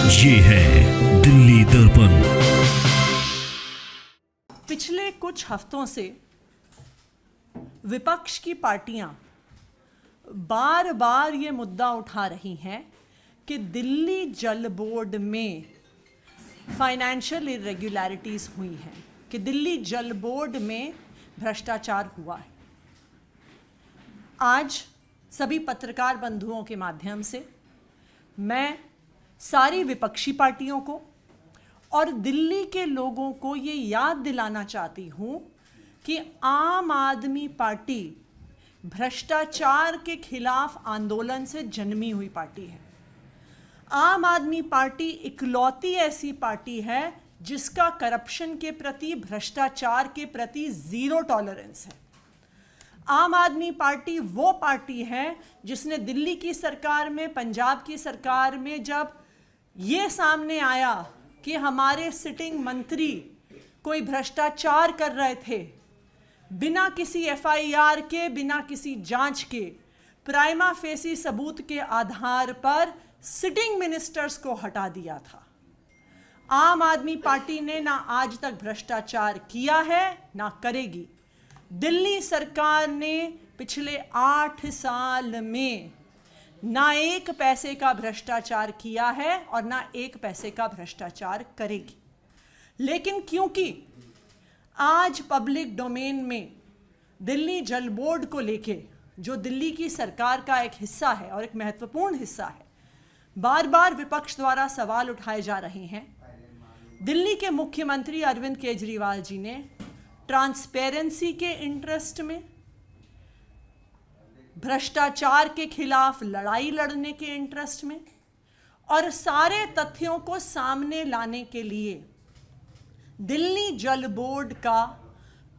ये है दिल्ली दर्पण। पिछले कुछ हफ्तों से विपक्ष की पार्टियां बार बार ये मुद्दा उठा रही हैं कि दिल्ली जल बोर्ड में फाइनेंशियल इरेगुलरिटीज हुई हैं, कि दिल्ली जल बोर्ड में भ्रष्टाचार हुआ है। आज सभी पत्रकार बंधुओं के माध्यम से मैं सारी विपक्षी पार्टियों को और दिल्ली के लोगों को ये याद दिलाना चाहती हूँ कि आम आदमी पार्टी भ्रष्टाचार के खिलाफ आंदोलन से जन्मी हुई पार्टी है। आम आदमी पार्टी इकलौती ऐसी पार्टी है जिसका करप्शन के प्रति, भ्रष्टाचार के प्रति जीरो टॉलरेंस है। आम आदमी पार्टी वो पार्टी है जिसने दिल्ली की सरकार में, पंजाब की सरकार में जब ये सामने आया कि हमारे सिटिंग मंत्री कोई भ्रष्टाचार कर रहे थे, बिना किसी एफआईआर के, बिना किसी जांच के, प्राइमा फेसी सबूत के आधार पर सिटिंग मिनिस्टर्स को हटा दिया था। आम आदमी पार्टी ने ना आज तक भ्रष्टाचार किया है ना करेगी। दिल्ली सरकार ने पिछले 8 साल में ना एक पैसे का भ्रष्टाचार किया है और ना एक पैसे का भ्रष्टाचार करेगी। लेकिन क्योंकि आज पब्लिक डोमेन में दिल्ली जल बोर्ड को लेके, जो दिल्ली की सरकार का एक हिस्सा है और एक महत्वपूर्ण हिस्सा है, बार बार विपक्ष द्वारा सवाल उठाए जा रहे हैं। दिल्ली के मुख्यमंत्री अरविंद केजरीवाल जी ने ट्रांसपेरेंसी के इंटरेस्ट में, भ्रष्टाचार के खिलाफ लड़ाई लड़ने के इंटरेस्ट में और सारे तथ्यों को सामने लाने के लिए दिल्ली जल बोर्ड का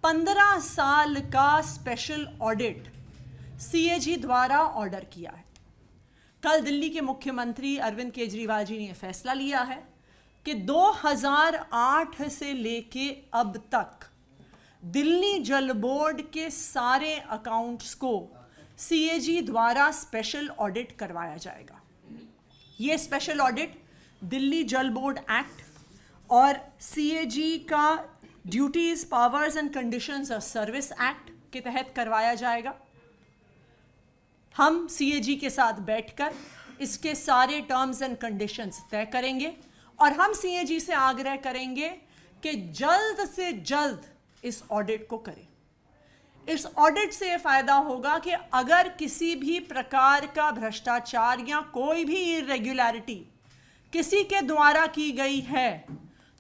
15 साल का स्पेशल ऑडिट सीएजी द्वारा ऑर्डर किया है। कल दिल्ली के मुख्यमंत्री अरविंद केजरीवाल जी ने फैसला लिया है कि 2008 से लेके अब तक दिल्ली जल बोर्ड के सारे अकाउंट्स को सीएजी द्वारा स्पेशल ऑडिट करवाया जाएगा। ये स्पेशल ऑडिट दिल्ली जल बोर्ड एक्ट और सीएजी का duties, powers and conditions of service act के तहत करवाया जाएगा। हम सीएजी के साथ बैठकर इसके सारे टर्म्स एंड कंडीशंस तय करेंगे और हम सीएजी से आग्रह करेंगे कि जल्द से जल्द इस ऑडिट को करें। इस ऑडिट से ये फायदा होगा कि अगर किसी भी प्रकार का भ्रष्टाचार या कोई भी इरेगुलरिटी किसी के द्वारा की गई है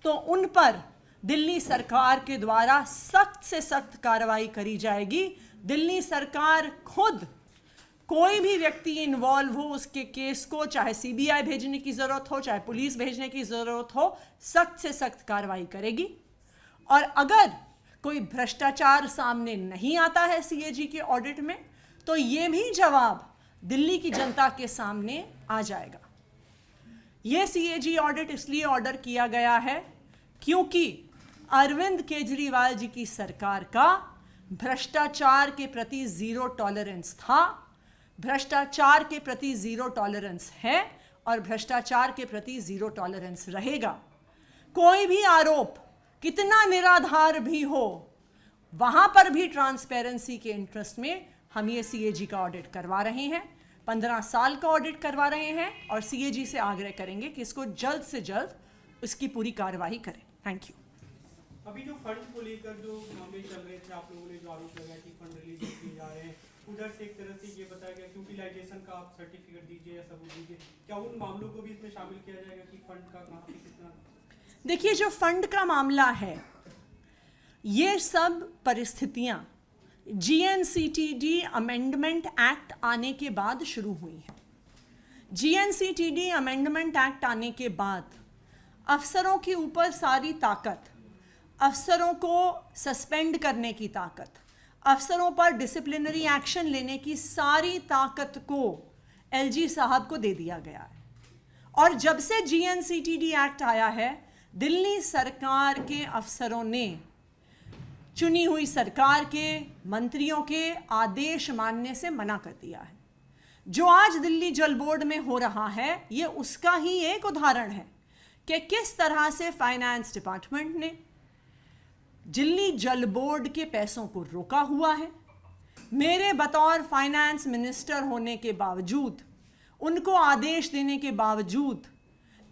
तो उन पर दिल्ली सरकार के द्वारा सख्त से सख्त कार्रवाई करी जाएगी। दिल्ली सरकार खुद कोई भी व्यक्ति इन्वॉल्व हो, उसके केस को चाहे सीबीआई भेजने की जरूरत हो, चाहे पुलिस भेजने की जरूरत हो, सख्त से सख्त कार्रवाई करेगी। और अगर कोई भ्रष्टाचार सामने नहीं आता है सीएजी के ऑडिट में तो ये भी जवाब दिल्ली की जनता के सामने आ जाएगा। ये सीएजी ऑडिट इसलिए ऑर्डर किया गया है क्योंकि अरविंद केजरीवाल जी की सरकार का भ्रष्टाचार के प्रति जीरो टॉलरेंस था, भ्रष्टाचार के प्रति जीरो टॉलरेंस है और भ्रष्टाचार के प्रति जीरो टॉलरेंस रहेगा। कोई भी आरोप कितना निराधार भी हो, वहां पर भी ट्रांसपेरेंसी के इंटरेस्ट में हम ये सीएजी का ऑडिट करवा रहे हैं। 15 साल का ऑडिट करवा रहे हैं और सीएजी से आग्रह करेंगे कि इसको जल्द से जल्द इसकी पूरी कार्रवाई करें। Thank you. अभी जो फंड को लेकर जो मामले चल रहे थे, आप लोगों ने जो आरोप लगाया कि फंड रिलीज किए जा रहे हैं, उधर से एक तरह से ये बताया गया कि यूटिलाइजेशन का आप सर्टिफिकेट दीजिए या सबूत दीजिए, क्या उन मामलों को भी इसमें शामिल किया जाएगा कि फंड का कहाँ पे कितना? देखिए, जो फंड का मामला है, ये सब परिस्थितियां जीएनसीटीडी अमेंडमेंट एक्ट आने के बाद शुरू हुई हैं। जीएनसीटीडी अमेंडमेंट एक्ट आने के बाद अफसरों के ऊपर सारी ताकत, अफसरों को सस्पेंड करने की ताकत, अफसरों पर डिसिप्लिनरी एक्शन लेने की सारी ताकत को एलजी साहब को दे दिया गया है। और जब से जीएनसीटीडी एक्ट आया है, दिल्ली सरकार के अफसरों ने चुनी हुई सरकार के मंत्रियों के आदेश मानने से मना कर दिया है। जो आज दिल्ली जल बोर्ड में हो रहा है, ये उसका ही एक उदाहरण है कि किस तरह से फाइनेंस डिपार्टमेंट ने दिल्ली जल बोर्ड के पैसों को रोका हुआ है। मेरे बतौर फाइनेंस मिनिस्टर होने के बावजूद, उनको आदेश देने के बावजूद,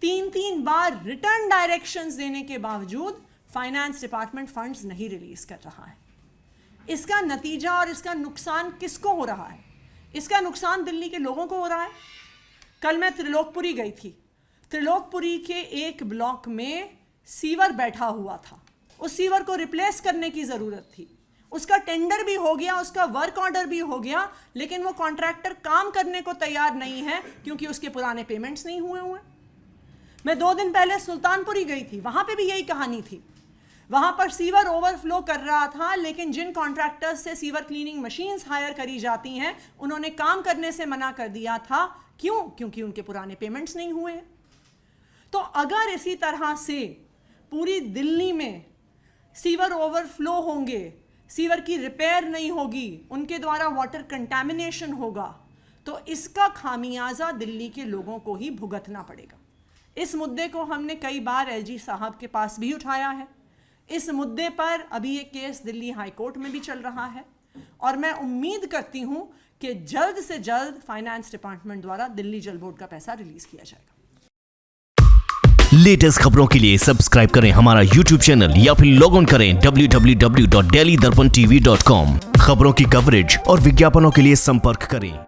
3 बार रिटर्न डायरेक्शंस देने के बावजूद फाइनेंस डिपार्टमेंट फंड्स नहीं रिलीज कर रहा है। इसका नतीजा और इसका नुकसान किसको हो रहा है? इसका नुकसान दिल्ली के लोगों को हो रहा है। कल मैं त्रिलोकपुरी गई थी। त्रिलोकपुरी के एक ब्लॉक में सीवर बैठा हुआ था। उस सीवर को रिप्लेस करने की ज़रूरत थी। उसका टेंडर भी हो गया, उसका वर्क ऑर्डर भी हो गया, लेकिन वो कॉन्ट्रैक्टर काम करने को तैयार नहीं है क्योंकि उसके पुराने पेमेंट्स नहीं हुए। मैं 2 दिन पहले सुल्तानपुरी गई थी, वहाँ पे भी यही कहानी थी। वहाँ पर सीवर ओवरफ्लो कर रहा था, लेकिन जिन कॉन्ट्रैक्टर्स से सीवर क्लीनिंग मशीन्स हायर करी जाती हैं, उन्होंने काम करने से मना कर दिया था। क्यों? क्योंकि उनके पुराने पेमेंट्स नहीं हुए हैं। तो अगर इसी तरह से पूरी दिल्ली में सीवर ओवरफ्लो होंगे, सीवर की रिपेयर नहीं होगी, उनके द्वारा वाटर कंटामिनेशन होगा, तो इसका खामियाजा दिल्ली के लोगों को ही भुगतना पड़ेगा। इस मुद्दे को हमने कई बार एलजी साहब के पास भी उठाया है। इस मुद्दे पर अभी एक केस दिल्ली हाई कोर्ट में भी चल रहा है और मैं उम्मीद करती हूं कि जल्द से जल्द फाइनेंस डिपार्टमेंट द्वारा दिल्ली जल बोर्ड का पैसा रिलीज किया जाएगा। लेटेस्ट खबरों के लिए सब्सक्राइब करें हमारा YouTube चैनल या फिर लॉग ऑन करें www.delhidarpantv.com। खबरों की कवरेज और विज्ञापनों के लिए संपर्क करें।